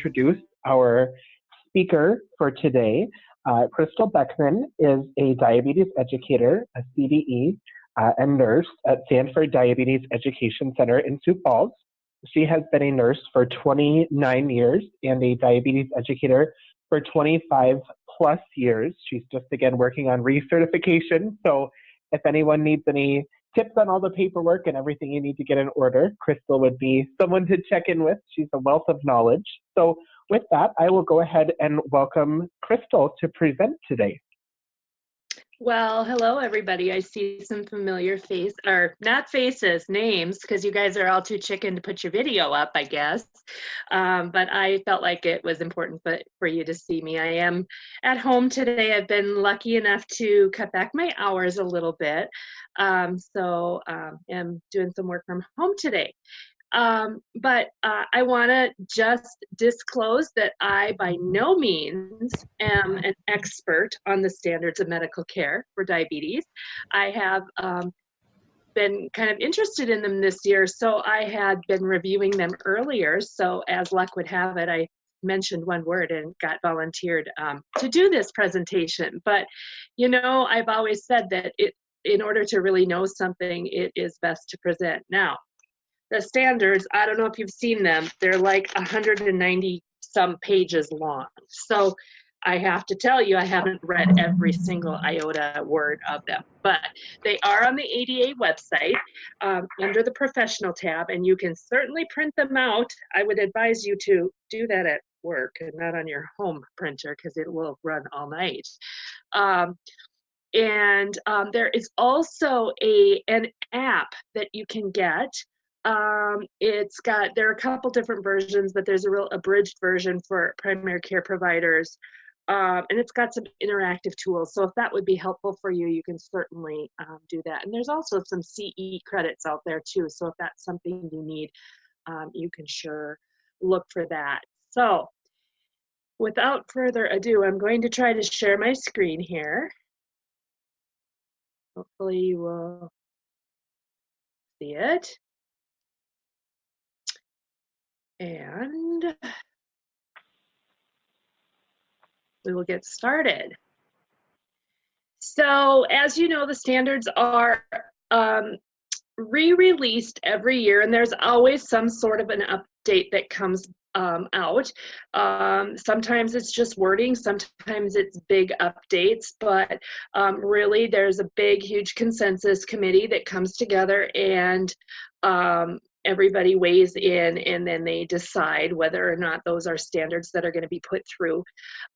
introduce our speaker for today. Crystal Beckman is a diabetes educator, a CDE, and nurse at Sanford Diabetes Education Center in Sioux Falls. She has been a nurse for 29 years and a diabetes educator for 25 plus years. She's just again working on recertification. So if anyone needs any tips on all the paperwork and everything you need to get in order, Crystal would be someone to check in with. She's a wealth of knowledge. So with that, I will go ahead and welcome Crystal to present today. Well, hello, everybody. I see some familiar faces, or not faces, names, because you guys are all too chicken to put your video up, I guess. But I felt like it was important for you to see me. I am at home today. I've been lucky enough to cut back my hours a little bit. So I'm doing some work from home today. But I want to just disclose that I by no means am an expert on the standards of medical care for diabetes. I have been kind of interested in them this year, so I had been reviewing them earlier. So as luck would have it, I mentioned one word and got volunteered to do this presentation. But, you know, I've always said that in order to really know something, it is best to present. Now, the standards, I don't know if you've seen them, they're like 190 some pages long. So I have to tell you, I haven't read every single iota word of them, but they are on the ADA website under the professional tab, and you can certainly print them out. I would advise you to do that at work and not on your home printer because it will run all night. There is also an app that you can get. There are a couple different versions, but there's a real abridged version for primary care providers. And it's got some interactive tools. So if that would be helpful for you, you can certainly do that. And there's also some CE credits out there too. So if that's something you need, you can sure look for that. So without further ado, I'm going to try to share my screen here. Hopefully you will see it. And we will get started. So as you know, the standards are re-released every year, and there's always some sort of an update that comes out. Sometimes it's just wording, sometimes it's big updates, but really there's a big, huge consensus committee that comes together and everybody weighs in, and then they decide whether or not those are standards that are going to be put through.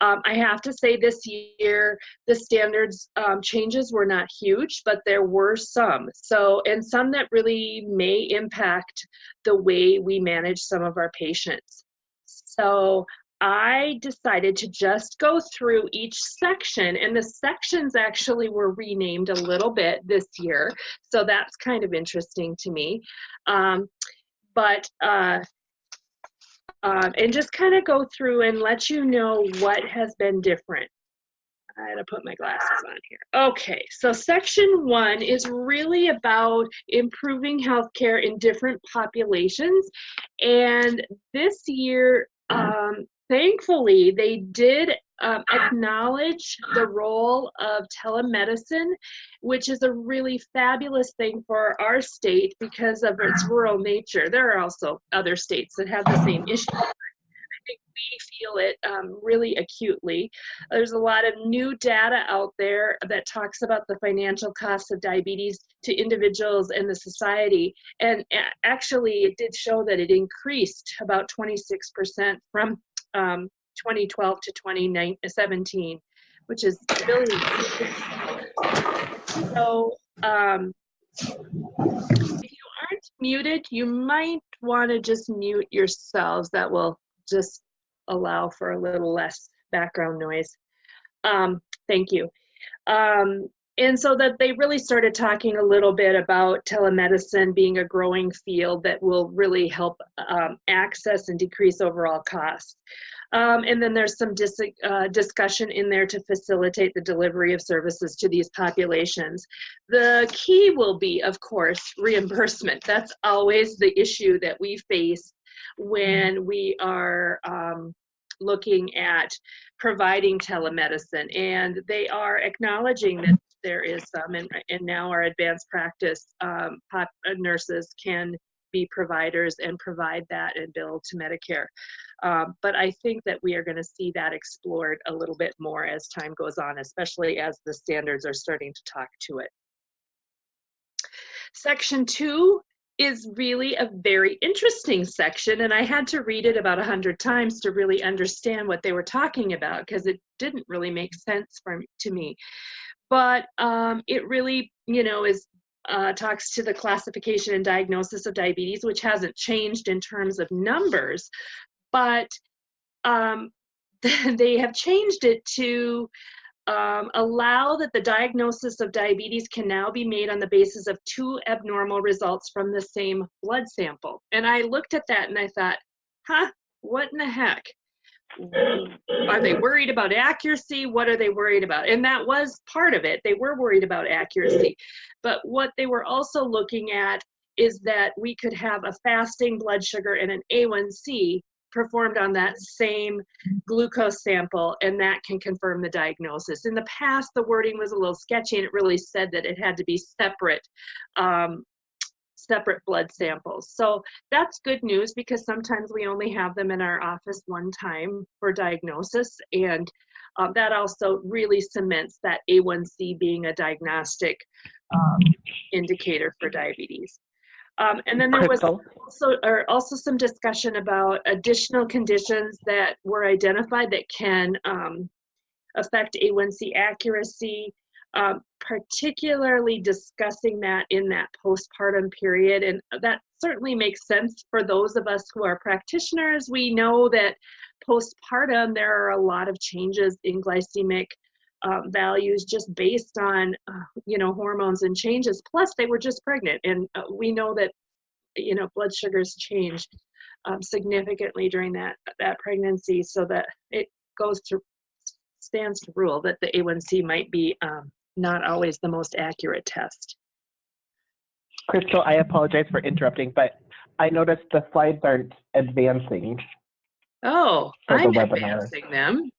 I have to say this year, the standards changes were not huge, but there were some. And some that really may impact the way we manage some of our patients. So I decided to just go through each section, and the sections actually were renamed a little bit this year, so that's kind of interesting to me. And just kind of go through and let you know what has been different. I had to put my glasses on here. Okay, so section 1 is really about improving healthcare in different populations, and this year, thankfully, they did acknowledge the role of telemedicine, which is a really fabulous thing for our state because of its rural nature. There are also other states that have the same issue. I think we feel it really acutely. There's a lot of new data out there that talks about the financial costs of diabetes to individuals and the society. And actually, it did show that it increased about 26% from 2012 to 2017, which is billions. So if you aren't muted, you might want to just mute yourselves. That will just allow for a little less background noise. Thank you. And so that they really started talking a little bit about telemedicine being a growing field that will really help access and decrease overall costs. And then there's some discussion in there to facilitate the delivery of services to these populations. The key will be, of course, reimbursement. That's always the issue that we face when we are looking at providing telemedicine. And they are acknowledging that there is some, and now our advanced practice nurses can be providers and provide that and bill to Medicare. But I think that we are going to see that explored a little bit more as time goes on, especially as the standards are starting to talk to it. Section 2 is really a very interesting section, and I had to read it about 100 times to really understand what they were talking about, because it didn't really make sense to me. But it really, is talks to the classification and diagnosis of diabetes, which hasn't changed in terms of numbers, but they have changed it to allow that the diagnosis of diabetes can now be made on the basis of 2 abnormal results from the same blood sample. And I looked at that and I thought, what in the heck? Are they worried about accuracy? What are they worried about? And that was part of it. They were worried about accuracy. But what they were also looking at is that we could have a fasting blood sugar and an A1C performed on that same glucose sample, and that can confirm the diagnosis. In the past, the wording was a little sketchy, and it really said that it had to be separate blood samples. So that's good news, because sometimes we only have them in our office one time for diagnosis, and that also really cements that A1C being a diagnostic indicator for diabetes. And then there was also some discussion about additional conditions that were identified that can affect A1C accuracy, particularly discussing that in that postpartum period. And that certainly makes sense for those of us who are practitioners. We know that postpartum, there are a lot of changes in glycemic values just based on, hormones and changes. Plus, they were just pregnant. And we know that, blood sugars change significantly during that pregnancy, so that it stands to rule that the A1C might be not always the most accurate test. Crystal, I apologize for interrupting, but I noticed the slides aren't advancing. Oh, I'm advancing them.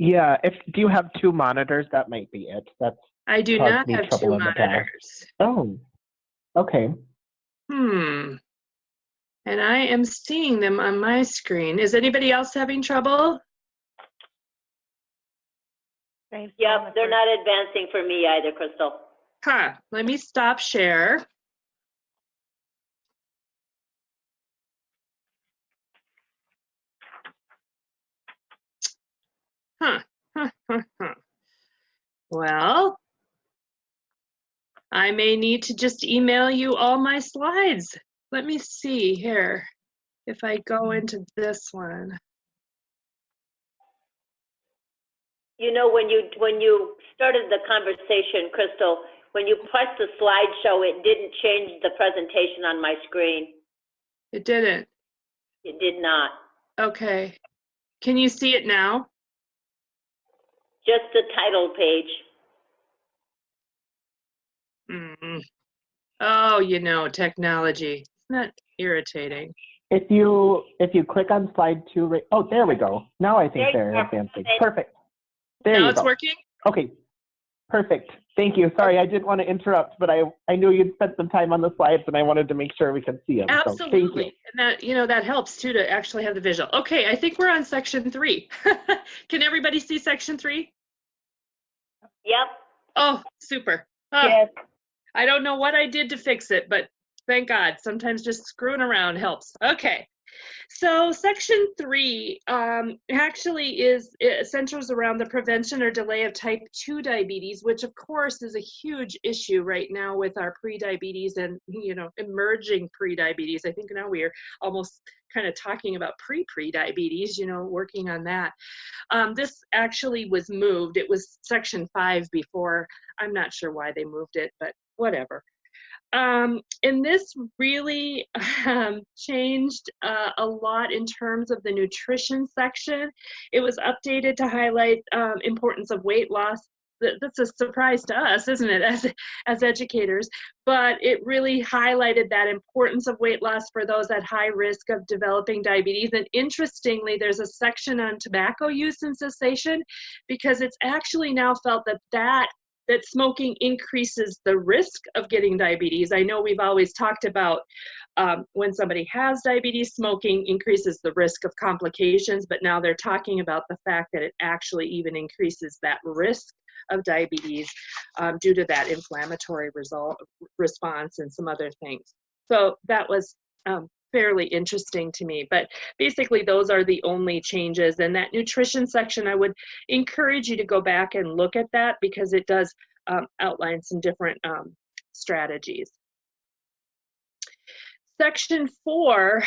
Yeah, do you have 2 monitors? That might be it. I do not have 2 monitors. Oh, okay. And I am seeing them on my screen. Is anybody else having trouble? Yep, they're not advancing for me either, Crystal. Let me stop share. Well, I may need to just email you all my slides. Let me see here if I go into this one. When you started the conversation, Crystal, when you pressed the slideshow, it didn't change the presentation on my screen. It didn't? It did not. Okay. Can you see it now? Just the title page. Oh, technology. Isn't that irritating? If you click on slide 2, oh, there we go. Now I think they're advancing. Perfect. There you go. Now it's working? Okay, perfect. Thank you. Sorry, I didn't want to interrupt, but I knew you'd spent some time on the slides, and I wanted to make sure we could see them. Absolutely. So thank you. And that helps too, to actually have the visual. Okay, I think we're on section 3. Can everybody see section 3? Yep. Oh, super. Yes. I don't know what I did to fix it, but thank God. Sometimes just screwing around helps. Okay. So section 3 actually centers around the prevention or delay of type 2 diabetes, which of course is a huge issue right now with our pre-diabetes and, emerging pre-diabetes. I think now we are almost kind of talking about pre-diabetes, working on that. This actually was moved. It was section 5 before. I'm not sure why they moved it, but whatever. And this really changed a lot in terms of the nutrition section. It was updated to highlight importance of weight loss that's a surprise to us, isn't it, as educators? But it really highlighted that importance of weight loss for those at high risk of developing diabetes. And interestingly, there's a section on tobacco use and cessation, because it's actually now felt that smoking increases the risk of getting diabetes. I know we've always talked about when somebody has diabetes, smoking increases the risk of complications, but now they're talking about the fact that it actually even increases that risk of diabetes due to that inflammatory response and some other things. So that was fairly interesting to me. But basically, those are the only changes. And that nutrition section, I would encourage you to go back and look at that, because it does outline some different strategies. Section 4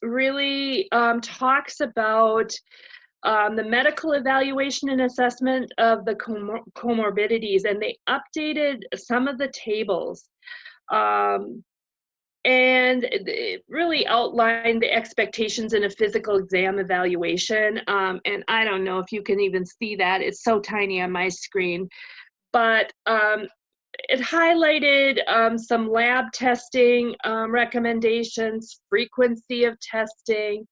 really talks about the medical evaluation and assessment of the comorbidities, and they updated some of the tables. And it really outlined the expectations in a physical exam evaluation. And I don't know if you can even see that. It's so tiny on my screen. But it highlighted some lab testing recommendations, frequency of testing,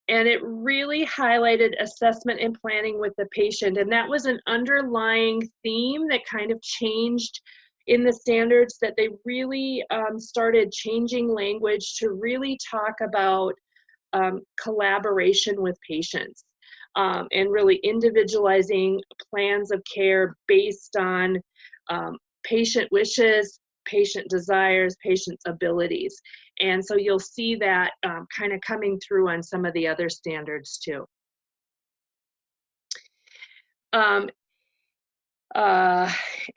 and it really highlighted assessment and planning with the patient. And that was an underlying theme that kind of changed in the standards, that they really started changing language to really talk about collaboration with patients and really individualizing plans of care based on patient wishes, patient desires, patient's abilities. And so you'll see that kind of coming through on some of the other standards too.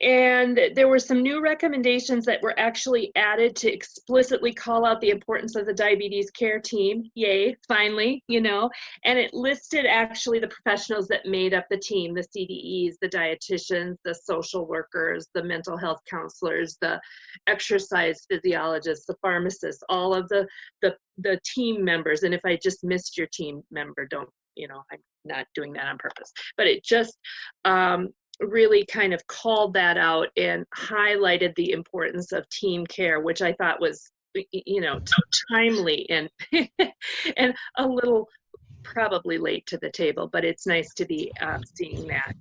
And there were some new recommendations that were actually added to explicitly call out the importance of the diabetes care team. Yay, finally, you know, and it listed actually the professionals that made up the team, the CDEs, the dietitians, the social workers, the mental health counselors, the exercise physiologists, the pharmacists, all of the team members. And if I just missed your team member, don't, you know, I'm not doing that on purpose, but it just, really kind of called that out and highlighted the importance of team care, which I thought was, you know, timely and and a little probably late to the table, but it's nice to be seeing that.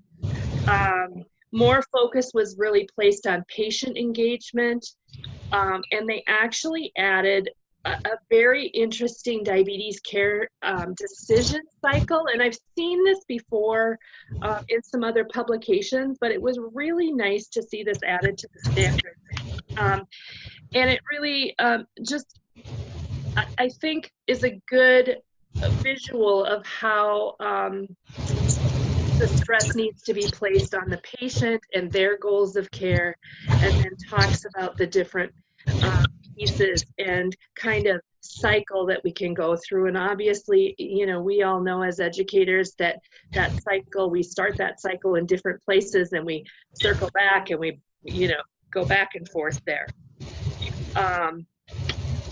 More focus was really placed on patient engagement, and they actually added a very interesting diabetes care decision cycle. And I've seen this before in some other publications, but it was really nice to see this added to the standard. And it really just, I think, is a good visual of how the stress needs to be placed on the patient and their goals of care, and then talks about the different pieces and kind of cycle that we can go through. And obviously, you know, we all know as educators that cycle, we start that cycle in different places and we circle back and we, you know, go back and forth there. And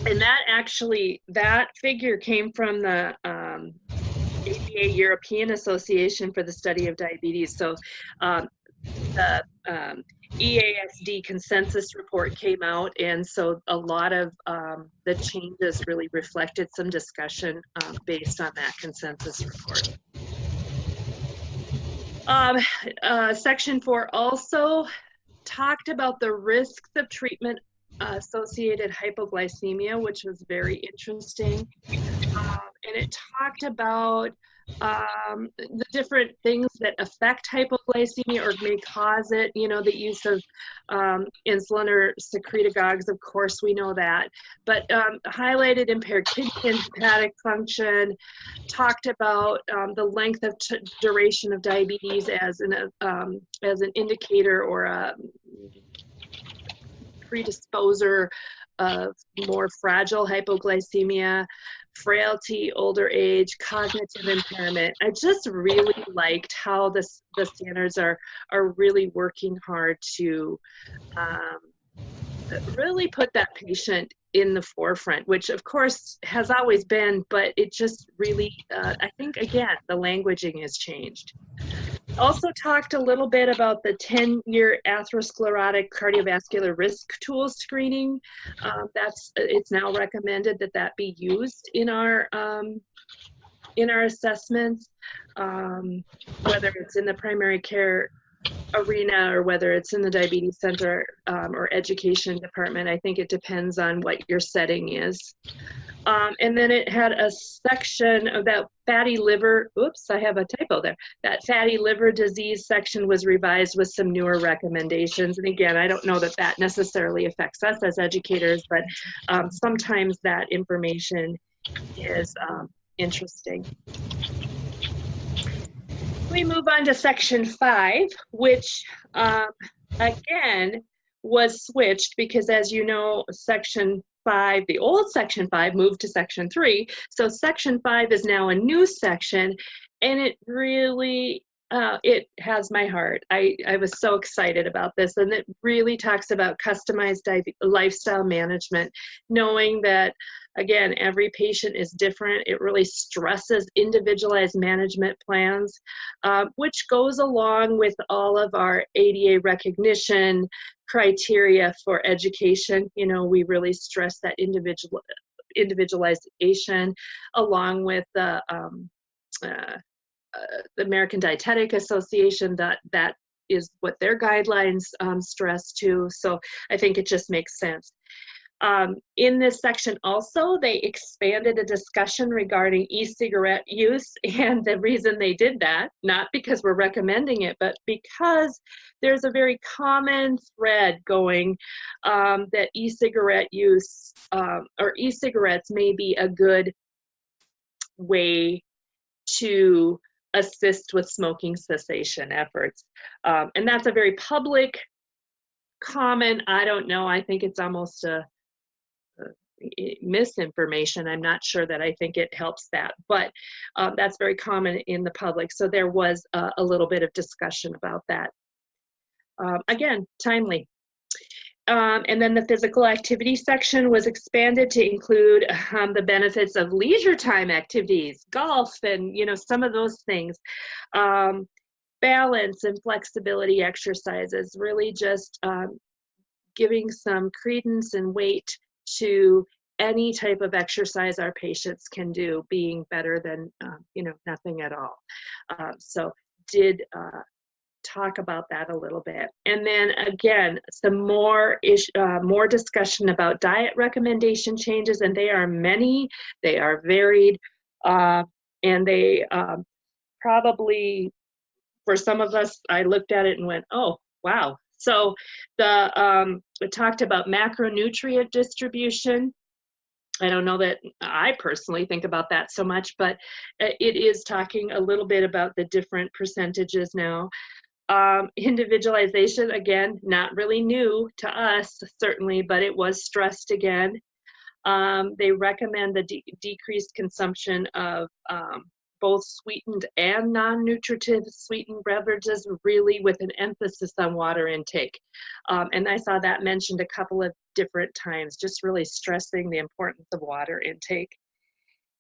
that actually, that figure came from the APA European Association for the Study of Diabetes. So the EASD consensus report came out, and so a lot of the changes really reflected some discussion based on that consensus report. Section 4 also talked about the risks of treatment associated hypoglycemia, which was very interesting. And it talked about the different things that affect hypoglycemia or may cause it, you know, the use of insulin or secretagogues, of course we know that, but highlighted impaired kidney and hepatic function, talked about the length of duration of diabetes as an indicator or a predisposer of more fragile hypoglycemia, frailty, older age, cognitive impairment. I just really liked how the standards are really working hard to really put that patient in the forefront, which of course has always been, but it just really, I think, again, the languaging has changed. Also talked a little bit about the 10-year atherosclerotic cardiovascular risk tool screening. It's now recommended that that be used in our assessments, whether it's in the primary care arena or whether it's in the diabetes center or education department. I think it depends on what your setting is. And then it had a section about fatty liver, oops, I have a typo there. That fatty liver disease section was revised with some newer recommendations. And again, I don't know that that necessarily affects us as educators, but sometimes that information is interesting. We move on to section 5, which again was switched because, as you know, section 5, the old section 5 moved to section 3. So section 5 is now a new section, and it really, it has my heart. I was so excited about this, and it really talks about customized lifestyle management, knowing that, again, every patient is different. It really stresses individualized management plans, which goes along with all of our ADA recognition criteria for education. You know, we really stress that individualization, along with the American Dietetic Association, that is what their guidelines stress too. So I think it just makes sense. In this section also, they expanded a discussion regarding e-cigarette use, and the reason they did that, not because we're recommending it, but because there's a very common thread going that e-cigarette use or e-cigarettes may be a good way to assist with smoking cessation efforts. And that's a very public comment. I don't know, I think it's almost a misinformation. I'm not sure that I think it helps that, but that's very common in the public. So there was a little bit of discussion about that. Again, timely. And then the physical activity section was expanded to include the benefits of leisure time activities, golf, and, you know, some of those things. Balance and flexibility exercises, really just giving some credence and weight to any type of exercise our patients can do, being better than, you know, nothing at all. So did talk about that a little bit. And then again, some more discussion about diet recommendation changes, and they are many, they are varied, and they probably, for some of us, I looked at it and went, oh, wow. So it talked about macronutrient distribution. I don't know that I personally think about that so much, but it is talking a little bit about the different percentages now. Individualization, again, not really new to us, certainly, but it was stressed again. They recommend the decreased consumption of both sweetened and non-nutritive sweetened beverages, really with an emphasis on water intake. And I saw that mentioned a couple of different times, just really stressing the importance of water intake.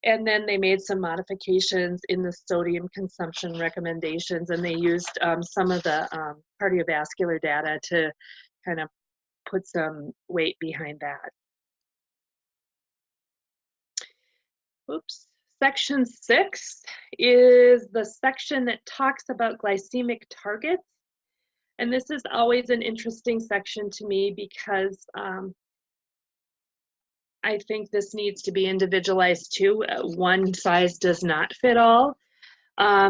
And then they made some modifications in the sodium consumption recommendations, and they used some of the cardiovascular data to kind of put some weight behind that. Oops. Section 6 is the section that talks about glycemic targets. And this is always an interesting section to me because I think this needs to be individualized too. One size does not fit all.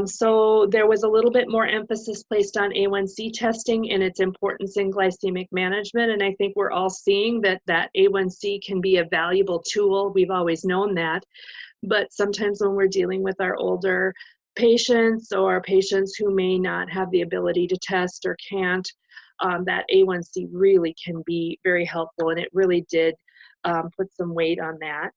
So there was a little bit more emphasis placed on A1C testing and its importance in glycemic management. And I think we're all seeing that A1C can be a valuable tool. We've always known that. But sometimes when we're dealing with our older patients or patients who may not have the ability to test or can't, that A1C really can be very helpful, and it really did put some weight on that.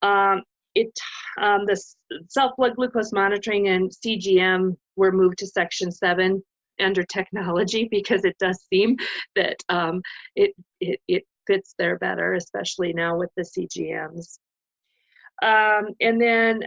The self-blood glucose monitoring and CGM were moved to section 7 under technology because it does seem that it fits there better, especially now with the CGMs. And then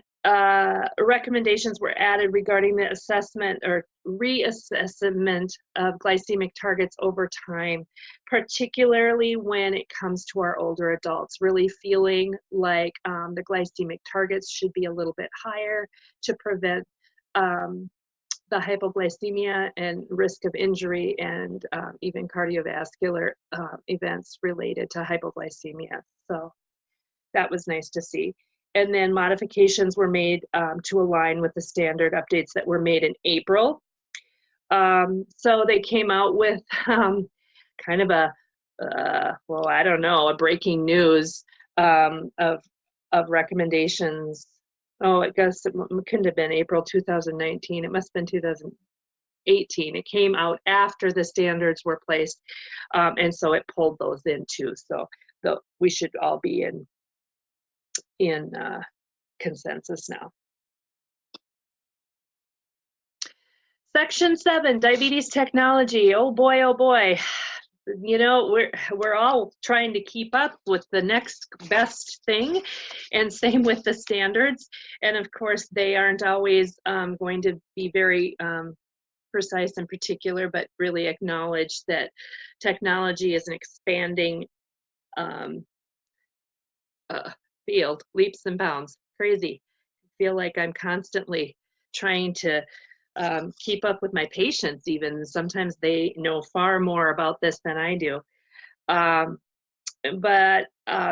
recommendations were added regarding the assessment or reassessment of glycemic targets over time, particularly when it comes to our older adults, really feeling like the glycemic targets should be a little bit higher to prevent the hypoglycemia and risk of injury and even cardiovascular events related to hypoglycemia. So that was nice to see. And then modifications were made to align with the standard updates that were made in April. So they came out with kind of a, well, I don't know, a breaking news of recommendations. Oh, I guess it couldn't have been April 2019. It must have been 2018. It came out after the standards were placed, and so it pulled those in too. So we should all be in consensus now. Section 7, diabetes technology. Oh boy, oh boy. You know, we're all trying to keep up with the next best thing, and same with the standards. And of course, they aren't always going to be very precise and particular, but really acknowledge that technology is an expanding field, leaps and bounds. Crazy. I feel like I'm constantly trying to keep up with my patients. Even sometimes they know far more about this than I do. But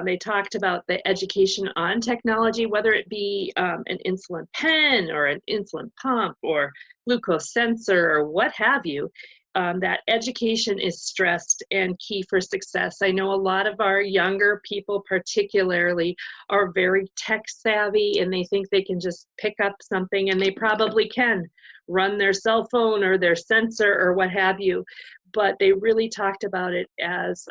they talked about the education on technology, whether it be an insulin pen or an insulin pump or glucose sensor or what have you. That education is stressed and key for success. I know a lot of our younger people particularly are very tech savvy, and they think they can just pick up something, and they probably can run their cell phone or their sensor or what have you. But they really talked about it as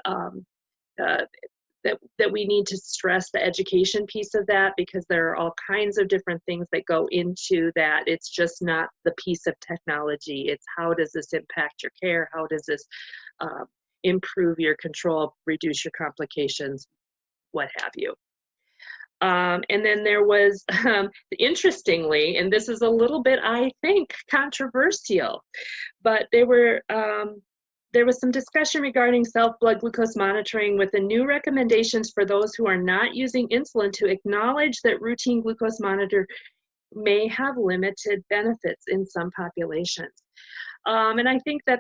that we need to stress the education piece of that, because there are all kinds of different things that go into that. It's just not the piece of technology. It's how does this impact your care? How does this improve your control, reduce your complications, what have you? And then there was, interestingly, and this is a little bit, I think, controversial, but there was some discussion regarding self-blood glucose monitoring with the new recommendations for those who are not using insulin to acknowledge that routine glucose monitor may have limited benefits in some populations. And I think that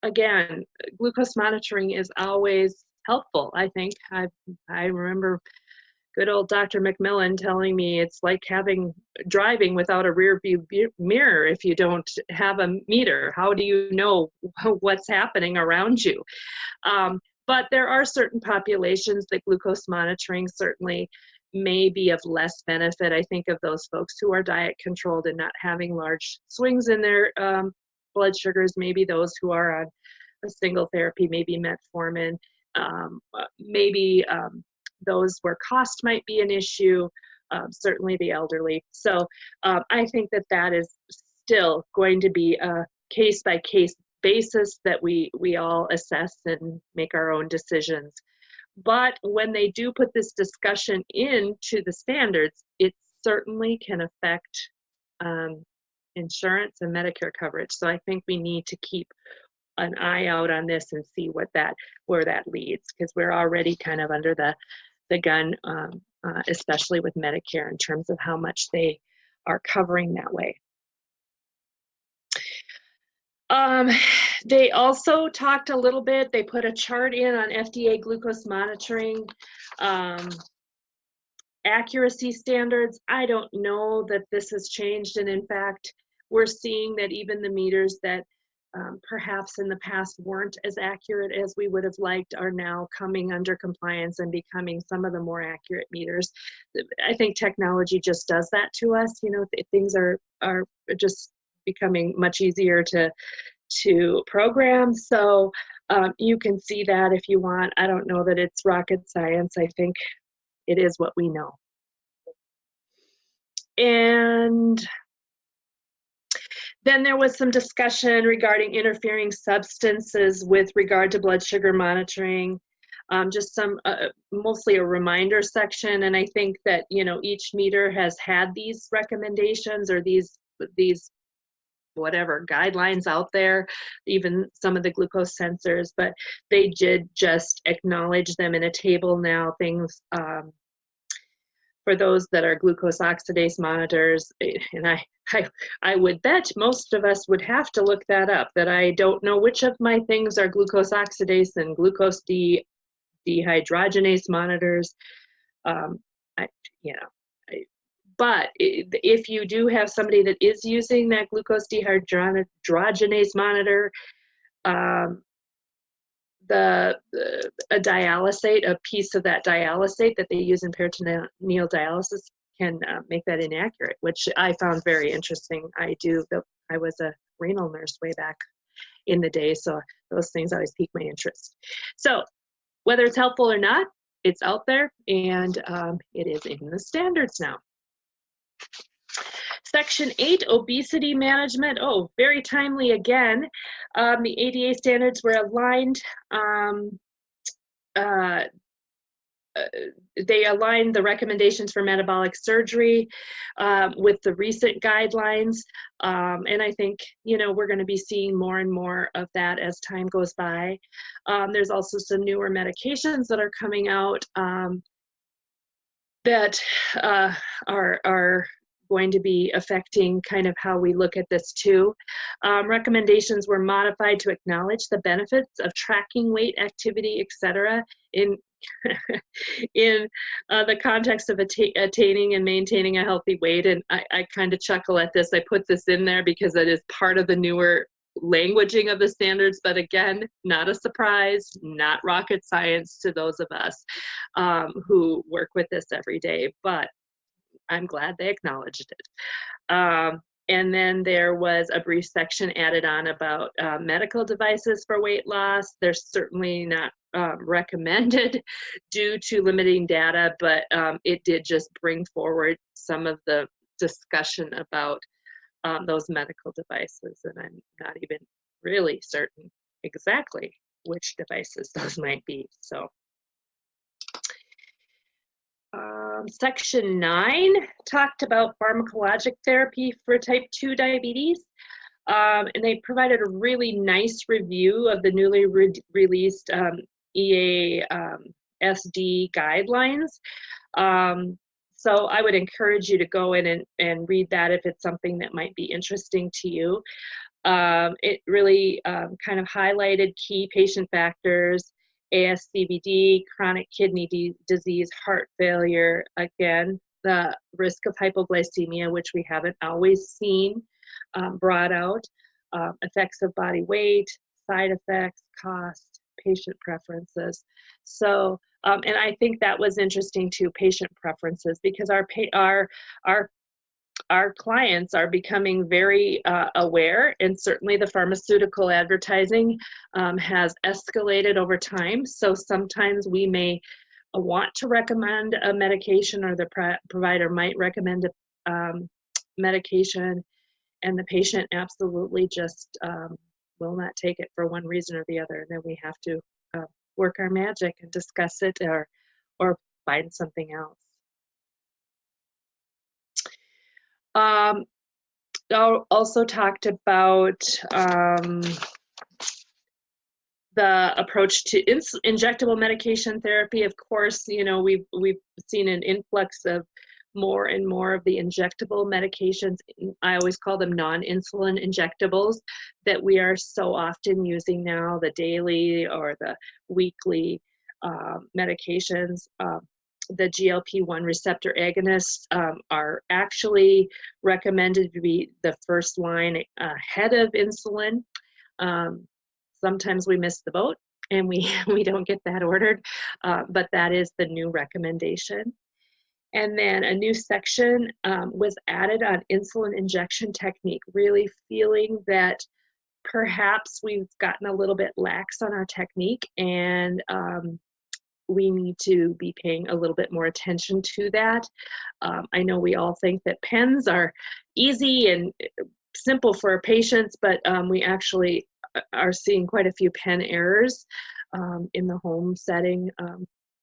again, glucose monitoring is always helpful. I think I remember good old Dr. McMillan telling me it's like driving without a rear view mirror. If you don't have a meter, how do you know what's happening around you? But there are certain populations that glucose monitoring certainly may be of less benefit. I think of those folks who are diet controlled and not having large swings in their blood sugars, maybe those who are on a single therapy, maybe metformin, maybe those where cost might be an issue, certainly the elderly. So I think that is still going to be a case-by-case basis that we all assess and make our own decisions. But when they do put this discussion into the standards, it certainly can affect insurance and Medicare coverage. So I think we need to keep an eye out on this and see where that leads, because we're already kind of under the gun, especially with Medicare, in terms of how much they are covering that way. They also talked a little bit, they put a chart in on FDA glucose monitoring accuracy standards. I don't know that this has changed, and in fact, we're seeing that even the meters that perhaps in the past weren't as accurate as we would have liked are now coming under compliance and becoming some of the more accurate meters. I think technology just does that to us. You know, things are just becoming much easier to program. So you can see that if you want. I don't know that it's rocket science. I think it is what we know. And Then there was some discussion regarding interfering substances with regard to blood sugar monitoring. Just some, mostly a reminder section. And I think that, you know, each meter has had these recommendations or these whatever guidelines out there, even some of the glucose sensors, but they did just acknowledge them in a table now, things for those that are glucose oxidase monitors. And I would bet most of us would have to look that up, that I don't know which of my things are glucose oxidase and glucose dehydrogenase monitors. But if you do have somebody that is using that glucose dehydrogenase monitor, a dialysate, a piece of that dialysate that they use in peritoneal dialysis can make that inaccurate, which I found very interesting. I was a renal nurse way back in the day, so those things always pique my interest. So whether it's helpful or not, it's out there, and it is in the standards now. Section 8, obesity management. Oh, very timely again. The ADA standards were aligned. They aligned the recommendations for metabolic surgery with the recent guidelines. And I think, you know, we're going to be seeing more and more of that as time goes by. There's also some newer medications that are coming out that are going to be affecting kind of how we look at this too. Recommendations were modified to acknowledge the benefits of tracking weight, activity, etc. in the context of attaining and maintaining a healthy weight. And I kind of chuckle at this. I put this in there because it is part of the newer languaging of the standards, but again, not a surprise, not rocket science to those of us who work with this every day, but I'm glad they acknowledged it. And then there was a brief section added on about medical devices for weight loss. They're certainly not recommended due to limiting data, but it did just bring forward some of the discussion about those medical devices, and I'm not even really certain exactly which devices those might be. So section 9 talked about pharmacologic therapy for type 2 diabetes, and they provided a really nice review of the newly released EASD guidelines. So I would encourage you to go in and read that if it's something that might be interesting to you. It really kind of highlighted key patient factors: ASCVD, chronic kidney disease, heart failure, again, the risk of hypoglycemia, which we haven't always seen brought out, effects of body weight, side effects, cost, patient preferences. So, and I think that was interesting too, patient preferences, because our clients are becoming very aware, and certainly the pharmaceutical advertising has escalated over time. So sometimes we may want to recommend a medication, or the provider might recommend a medication, and the patient absolutely just will not take it for one reason or the other. And then we have to work our magic and discuss it, or find something else. Also talked about the approach to injectable medication therapy. Of course, you know, we've seen an influx of more and more of the injectable medications. I always call them non-insulin injectables, that we are so often using now, the daily or the weekly medications. The GLP-1 receptor agonists are actually recommended to be the first line ahead of insulin. Sometimes we miss the boat and we don't get that ordered, but that is the new recommendation. And then a new section was added on insulin injection technique, really feeling that perhaps we've gotten a little bit lax on our technique, and we need to be paying a little bit more attention to that. I know we all think that pens are easy and simple for patients, but we actually are seeing quite a few pen errors in the home setting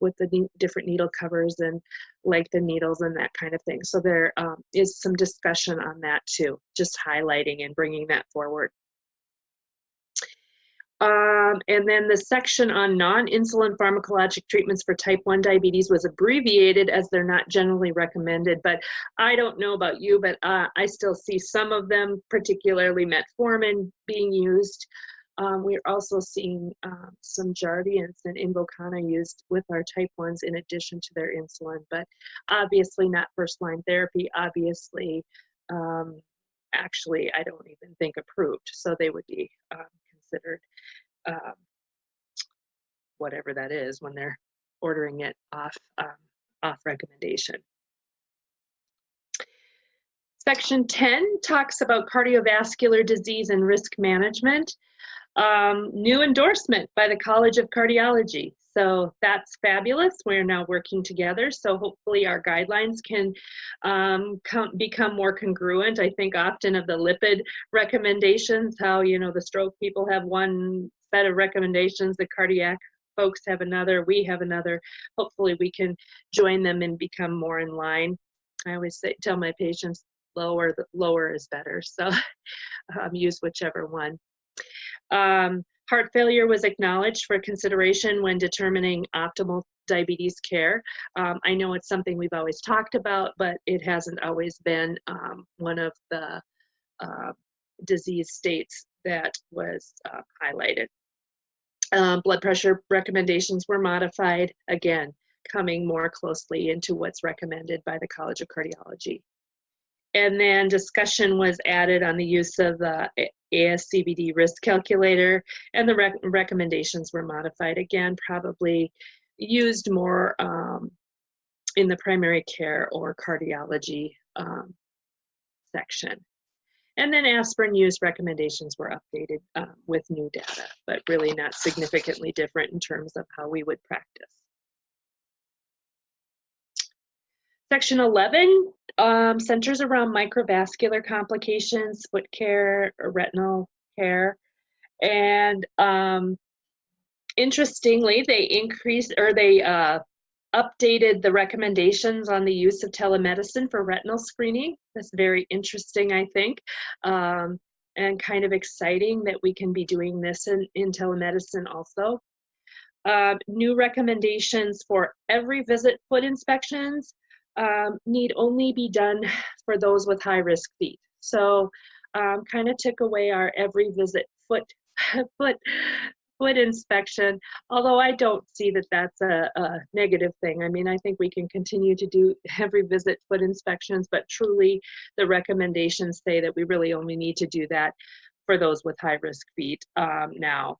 with the different needle covers and length of needles and that kind of thing. So there is some discussion on that too, just highlighting and bringing that forward. And then the section on non-insulin pharmacologic treatments for type 1 diabetes was abbreviated as they're not generally recommended, but I don't know about you, but I still see some of them, particularly metformin, being used. We're also seeing some Jardiance and Invokana used with our type 1s in addition to their insulin, but obviously not first-line therapy, obviously, actually, I don't even think approved, so they would be considered whatever that is when they're ordering it off recommendation. Section 10 talks about cardiovascular disease and risk management. New endorsement by the College of Cardiology. So that's fabulous. We're now working together. So hopefully our guidelines can become more congruent. I think often of the lipid recommendations, how, you know, the stroke people have one set of recommendations, the cardiac folks have another, we have another. Hopefully we can join them and become more in line. I always tell my patients, lower is better. So use whichever one. Heart failure was acknowledged for consideration when determining optimal diabetes care. I know it's something we've always talked about, but it hasn't always been one of the disease states that was highlighted. Blood pressure recommendations were modified, again, coming more closely into what's recommended by the College of Cardiology. And then discussion was added on the use of the ASCVD risk calculator, and the recommendations were modified, again, probably used more in the primary care or cardiology section. And then aspirin use recommendations were updated with new data, but really not significantly different in terms of how we would practice. Section 11 centers around microvascular complications, foot care, or retinal care. And interestingly, they updated the recommendations on the use of telemedicine for retinal screening. That's very interesting, I think, and kind of exciting that we can be doing this in telemedicine also. New recommendations for every visit foot inspections need only be done for those with high-risk feet. So kind of took away our every visit foot inspection, although I don't see that that's a negative thing. I mean, I think we can continue to do every visit foot inspections, but truly the recommendations say that we really only need to do that for those with high-risk feet now.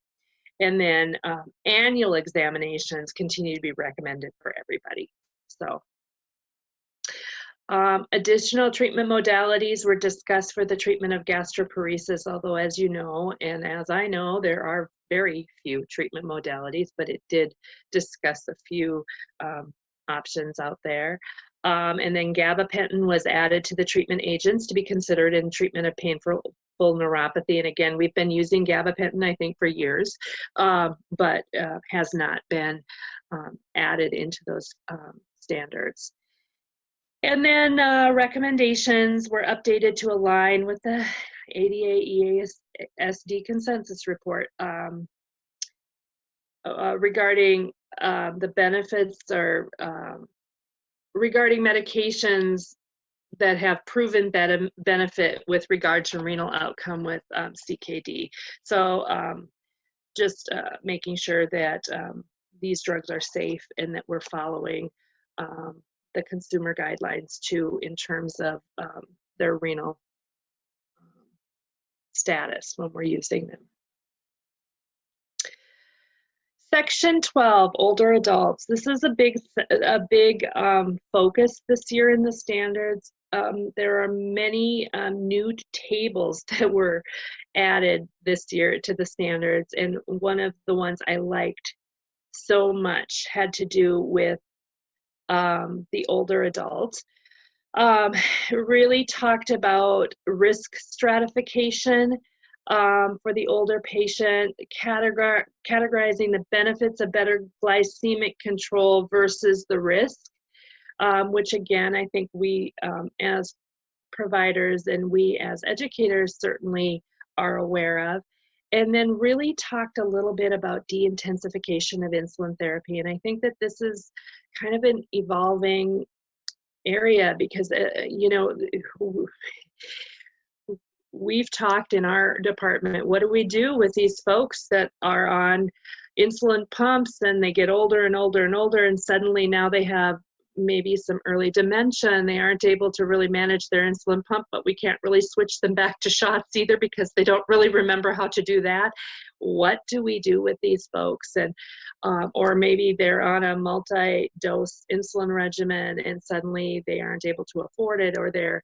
And then annual examinations continue to be recommended for everybody. So. Additional treatment modalities were discussed for the treatment of gastroparesis, although as you know, and as I know, there are very few treatment modalities, but it did discuss a few options out there. And then gabapentin was added to the treatment agents to be considered in treatment of painful neuropathy. And again, we've been using gabapentin, I think, for years, but has not been added into those standards. And then recommendations were updated to align with the ADA EASD consensus report regarding the benefits or regarding medications that have proven benefit with regard to renal outcome with CKD. So just making sure that these drugs are safe and that we're following the consumer guidelines too in terms of their renal status when we're using them. Section 12, older adults. This is a big focus this year in the standards. There are many new tables that were added this year to the standards, and one of the ones I liked so much had to do with the older adult. Really talked about risk stratification for the older patient, categorizing the benefits of better glycemic control versus the risk, which again, I think we as providers and we as educators certainly are aware of. And then really talked a little bit about de-intensification of insulin therapy. And I think that this is kind of an evolving area because, you know, we've talked in our department, what do we do with these folks that are on insulin pumps and they get older and older and older, and suddenly now they have maybe some early dementia and they aren't able to really manage their insulin pump, but we can't really switch them back to shots either because they don't really remember how to do that. What do we do with these folks? And or maybe they're on a multi-dose insulin regimen and suddenly they aren't able to afford it, or they're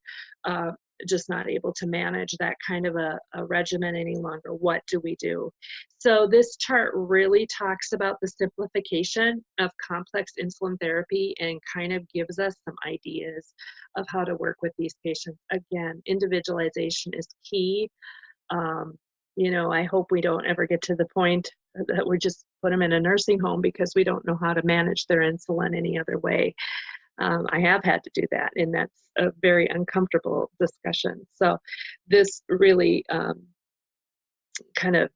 just not able to manage that kind of a regimen any longer. What do we do? So this chart really talks about the simplification of complex insulin therapy and kind of gives us some ideas of how to work with these patients. Again, individualization is key. You know, I hope we don't ever get to the point that we just put them in a nursing home because we don't know how to manage their insulin any other way. I have had to do that, and that's a very uncomfortable discussion. So this really kind of,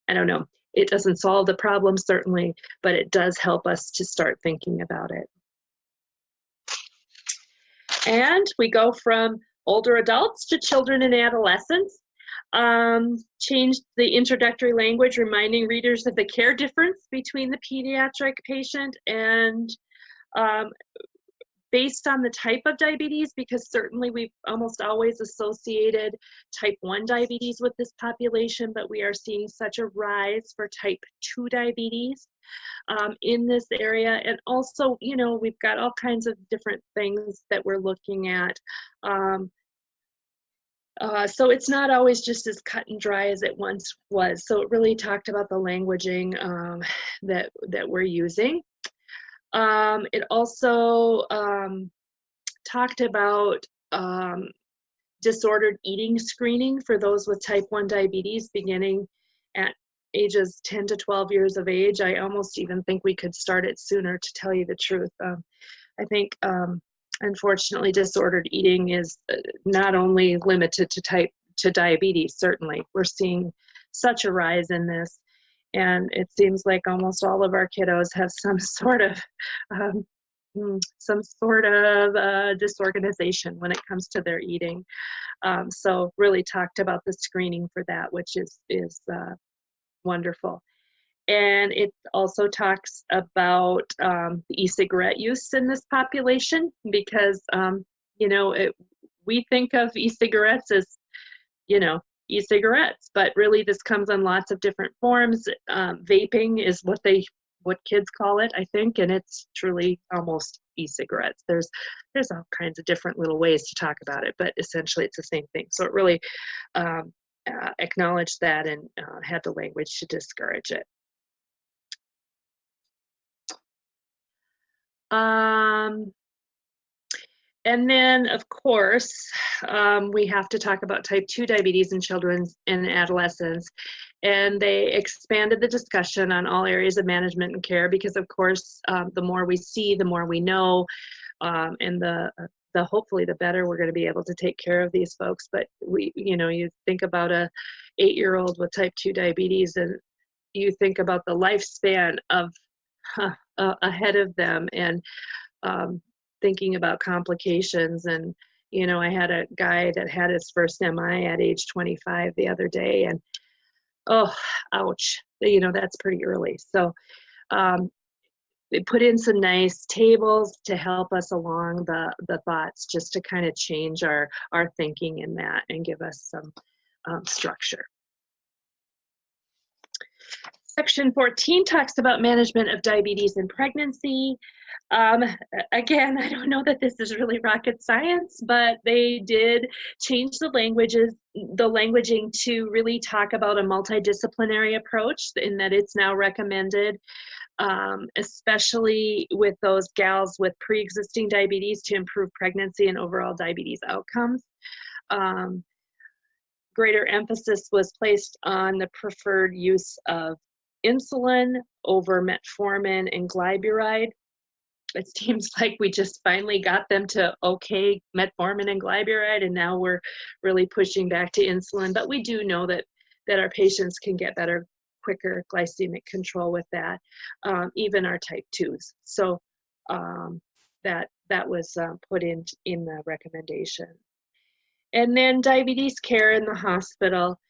I don't know, it doesn't solve the problem certainly, but it does help us to start thinking about it. And we go from older adults to children and adolescents. Changed the introductory language, reminding readers of the care difference between the pediatric patient and based on the type of diabetes, because certainly we've almost always associated type 1 diabetes with this population, but we are seeing such a rise for type 2 diabetes in this area. And also, you know, we've got all kinds of different things that we're looking at. So it's not always just as cut and dry as it once was. So it really talked about the languaging that we're using. It also talked about disordered eating screening for those with type 1 diabetes beginning at ages 10 to 12 years of age. I almost even think we could start it sooner, to tell you the truth. I think, unfortunately, disordered eating is not only limited to diabetes, certainly. We're seeing such a rise in this. And it seems like almost all of our kiddos have some sort of disorganization when it comes to their eating. So really talked about the screening for that, which is wonderful. And it also talks about the e-cigarette use in this population because, you know, we think of e-cigarettes as, you know, e-cigarettes, but really this comes in lots of different forms. Vaping is what kids call it, I think, and it's truly almost e-cigarettes. There's all kinds of different little ways to talk about it, but essentially it's the same thing. So it really acknowledged that and had the language to discourage it. And then, of course, we have to talk about type 2 diabetes in children and adolescents. And they expanded the discussion on all areas of management and care because, of course, the more we see, the more we know, and the hopefully the better we're going to be able to take care of these folks. But you think about a 8-year-old with type 2 diabetes, and you think about the lifespan of ahead of them, and thinking about complications. And I had a guy that had his first MI at age 25 the other day, and oh, ouch, that's pretty early. So they put in some nice tables to help us along the thoughts, just to kind of change our thinking in that and give us some structure. Section 14 talks about management of diabetes in pregnancy. Again, I don't know that this is really rocket science, but they did change the languaging to really talk about a multidisciplinary approach, in that it's now recommended especially with those gals with pre-existing diabetes to improve pregnancy and overall diabetes outcomes. Greater emphasis was placed on the preferred use of insulin over metformin and glyburide. It seems like we just finally got them to okay metformin and glyburide, and now we're really pushing back to insulin. But we do know that our patients can get better, quicker glycemic control with that, even our type 2s. So that was put in the recommendation. And then diabetes care in the hospital.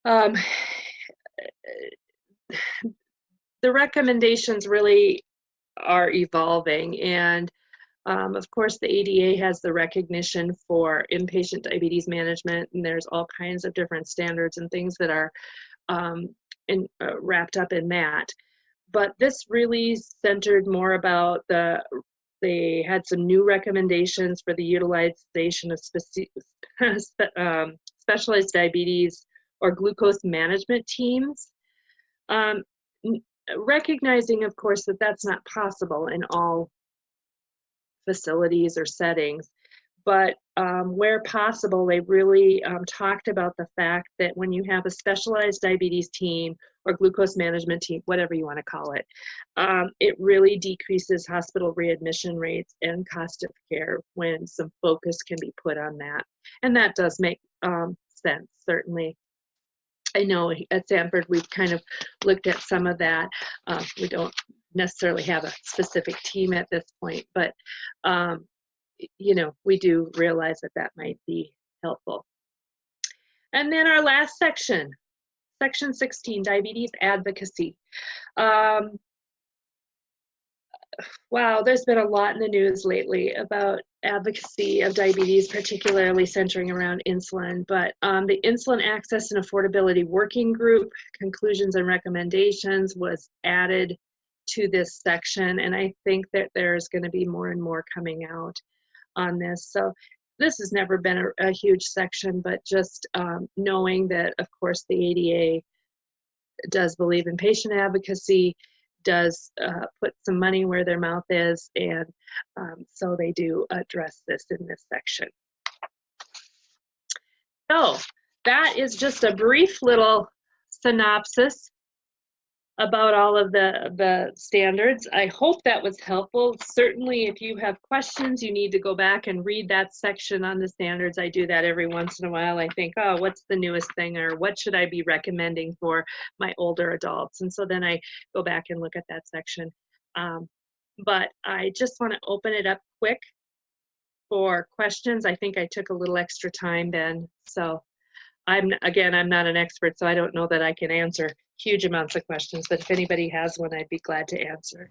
The recommendations really are evolving, and of course the ADA has the recognition for inpatient diabetes management, and there's all kinds of different standards and things that are wrapped up in that. But this really centered more about they had some new recommendations for the utilization of specialized diabetes or glucose management teams. Recognizing, of course, that that's not possible in all facilities or settings, but where possible, they really talked about the fact that when you have a specialized diabetes team or glucose management team, whatever you want to call it, it really decreases hospital readmission rates and cost of care when some focus can be put on that. And that does make sense, certainly. I know at Sanford we've kind of looked at some of that. We don't necessarily have a specific team at this point, but you know, we do realize that that might be helpful. And then our last section, section 16, diabetes advocacy. Wow, there's been a lot in the news lately about advocacy of diabetes, particularly centering around insulin, but the Insulin Access and Affordability Working Group conclusions and recommendations was added to this section, and I think that there's going to be more and more coming out on this. So this has never been a huge section, but just knowing that, of course, the ADA does believe in patient advocacy, does put some money where their mouth is, and so they do address this in this section. So that is just a brief little synopsis about all of the standards. I hope that was helpful. Certainly, if you have questions, you need to go back and read that section on the standards. I do that every once in a while. I think, oh, what's the newest thing, or what should I be recommending for my older adults? And so then I go back and look at that section. But I just want to open it up quick for questions. I think I took a little extra time, Ben. So I'm not an expert, so I don't know that I can answer huge amounts of questions, but if anybody has one, I'd be glad to answer.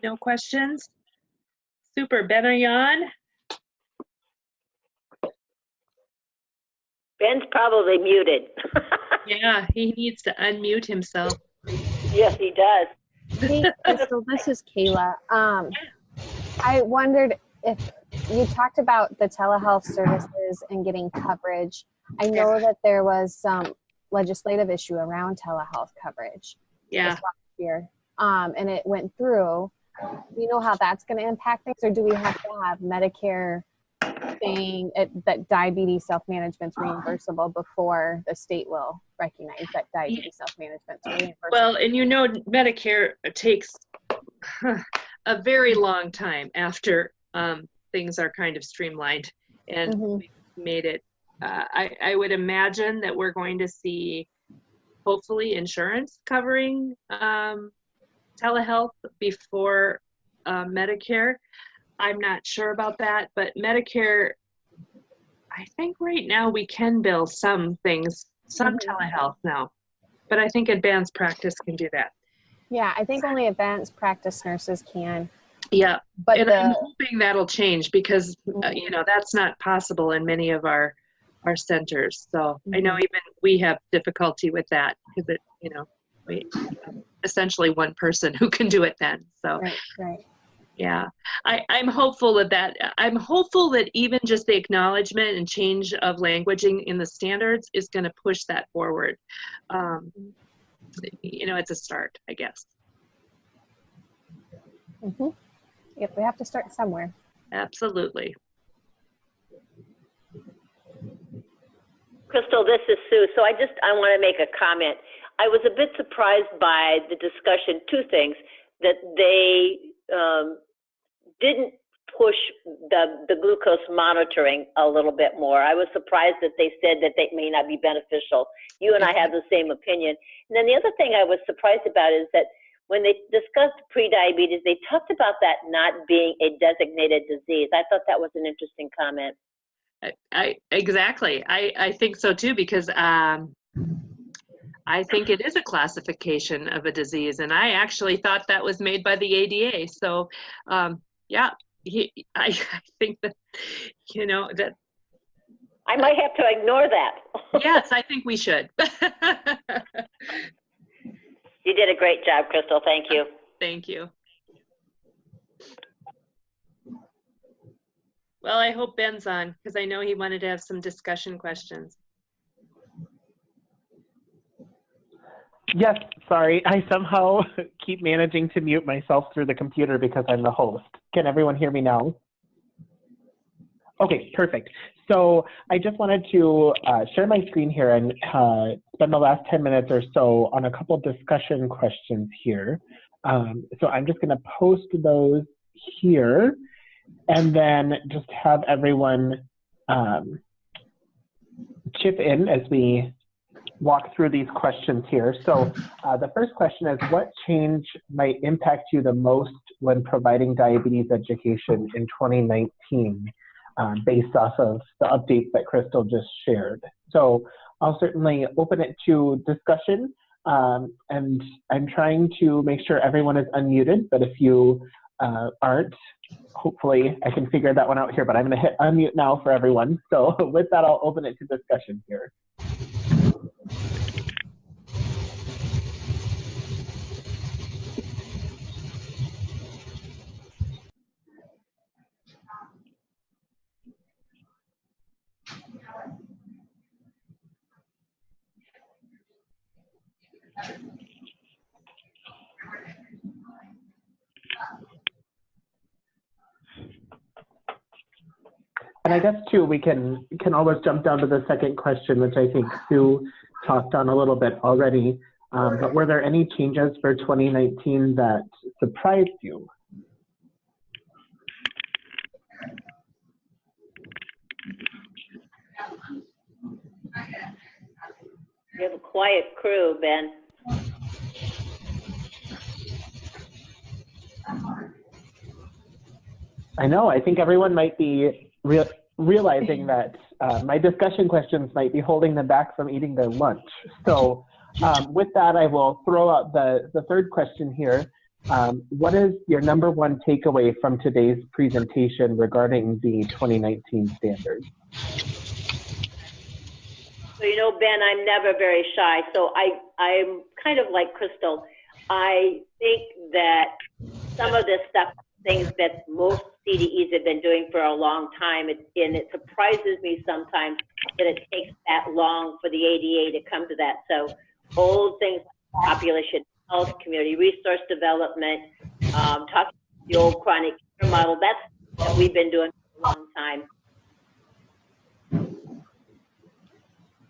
No questions? Super. Ben, are you on? Ben's probably muted. Yeah, he needs to unmute himself. Yes, he does. Hey, Crystal, this is Kayla. I wondered if you talked about the telehealth services and getting coverage. I know that there was some legislative issue around telehealth coverage this last year, and it went through. Do you know how that's going to impact things, or do we have to have Medicare saying that diabetes self-management's reimbursable before the state will recognize that diabetes self-management's reimbursable? Well, and you know, Medicare takes a very long time after things are kind of streamlined and we've made it. I would imagine that we're going to see, hopefully, insurance covering telehealth before Medicare. I'm not sure about that, but Medicare, I think right now we can bill some things, some telehealth now, but I think advanced practice can do that. Yeah, I think only advanced practice nurses can. Yeah, but and I'm hoping that'll change because, you know, that's not possible in many of our centers. So I know even we have difficulty with that because it, you know, we essentially one person who can do it then. So right. Yeah, I'm hopeful I'm hopeful that even just the acknowledgement and change of languaging in the standards is going to push that forward. You know, it's a start, I guess. Mm-hmm. Yep, we have to start somewhere. Absolutely. Crystal, this is Sue. So I want to make a comment. I was a bit surprised by the discussion, two things, that they didn't push the glucose monitoring a little bit more. I was surprised that they said that they may not be beneficial. You and I have the same opinion. And then the other thing I was surprised about is that when they discussed prediabetes, they talked about that not being a designated disease. I thought that was an interesting comment. Exactly. I think so too, because I think it is a classification of a disease, and I actually thought that was made by the ADA. So, yeah, I think that, you know, that I might have to ignore that. Yes, I think we should. You did a great job, Crystal. Thank you. Thank you. Well, I hope Ben's on, because I know he wanted to have some discussion questions. Yes, sorry. I somehow keep managing to mute myself through the computer because I'm the host. Can everyone hear me now? Okay, perfect. So I just wanted to share my screen here and spend the last 10 minutes or so on a couple discussion questions here. So I'm just going to post those here and then just have everyone chip in as we walk through these questions here. So the first question is, what change might impact you the most when providing diabetes education in 2019, based off of the updates that Crystal just shared? So I'll certainly open it to discussion, and I'm trying to make sure everyone is unmuted, but if you aren't, hopefully I can figure that one out here, but I'm going to hit unmute now for everyone. So with that, I'll open it to discussion here. And I guess too, we can always jump down to the second question, which I think Sue talked on a little bit already. But were there any changes for 2019 that surprised you? You have a quiet crew, Ben. I know, I think everyone might be realizing that my discussion questions might be holding them back from eating their lunch. So with that, I will throw out the third question here. What is your number one takeaway from today's presentation regarding the 2019 standards? So, you know, Ben, I'm never very shy. So I'm kind of like Crystal. I think that some of this stuff, things that most CDEs have been doing for a long time, and it surprises me sometimes that it takes that long for the ADA to come to that. So old things like population health, community resource development, talking about the old chronic care model, that's what we've been doing for a long time.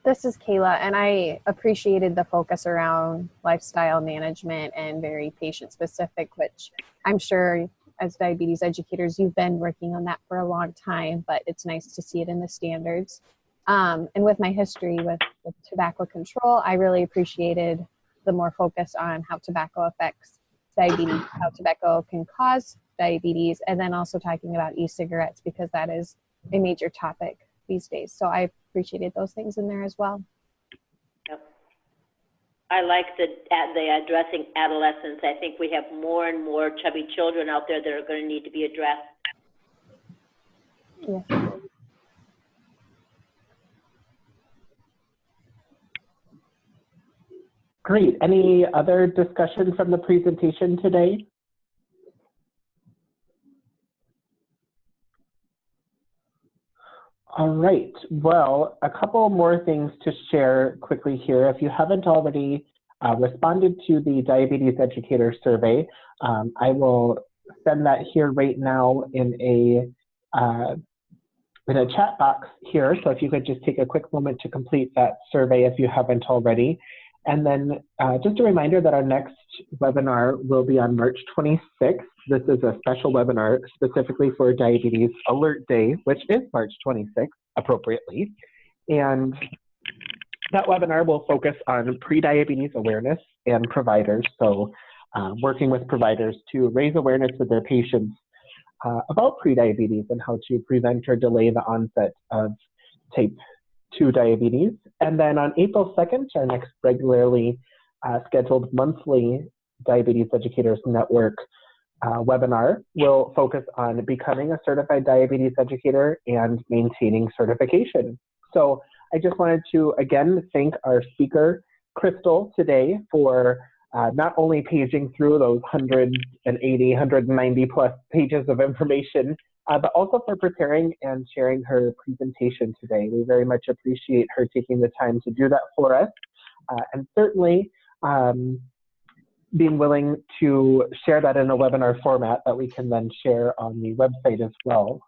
This is Kayla, and I appreciated the focus around lifestyle management and very patient specific, which I'm sure as diabetes educators, you've been working on that for a long time, but it's nice to see it in the standards. And with my history with tobacco control, I really appreciated the more focus on how tobacco affects diabetes, how tobacco can cause diabetes, and then also talking about e-cigarettes, because that is a major topic these days. So I appreciated those things in there as well. Yep. I like the addressing adolescents. I think we have more and more chubby children out there that are going to need to be addressed. Yes. Great. Any other discussion from the presentation today? All right. Well, a couple more things to share quickly here. If you haven't already responded to the Diabetes Educator Survey, I will send that here right now in a chat box here. So if you could just take a quick moment to complete that survey if you haven't already. And then just a reminder that our next webinar will be on March 26th. This is a special webinar specifically for Diabetes Alert Day, which is March 26th, appropriately. And that webinar will focus on pre-diabetes awareness and providers. So working with providers to raise awareness with their patients about prediabetes and how to prevent or delay the onset of type 2 diabetes. And then on April 2nd, our next regularly scheduled monthly Diabetes Educators Network webinar will focus on becoming a certified diabetes educator and maintaining certification. So I just wanted to again thank our speaker, Crystal, today for not only paging through those 180, 190 plus pages of information, but also for preparing and sharing her presentation today. We very much appreciate her taking the time to do that for us, and certainly being willing to share that in a webinar format that we can then share on the website as well.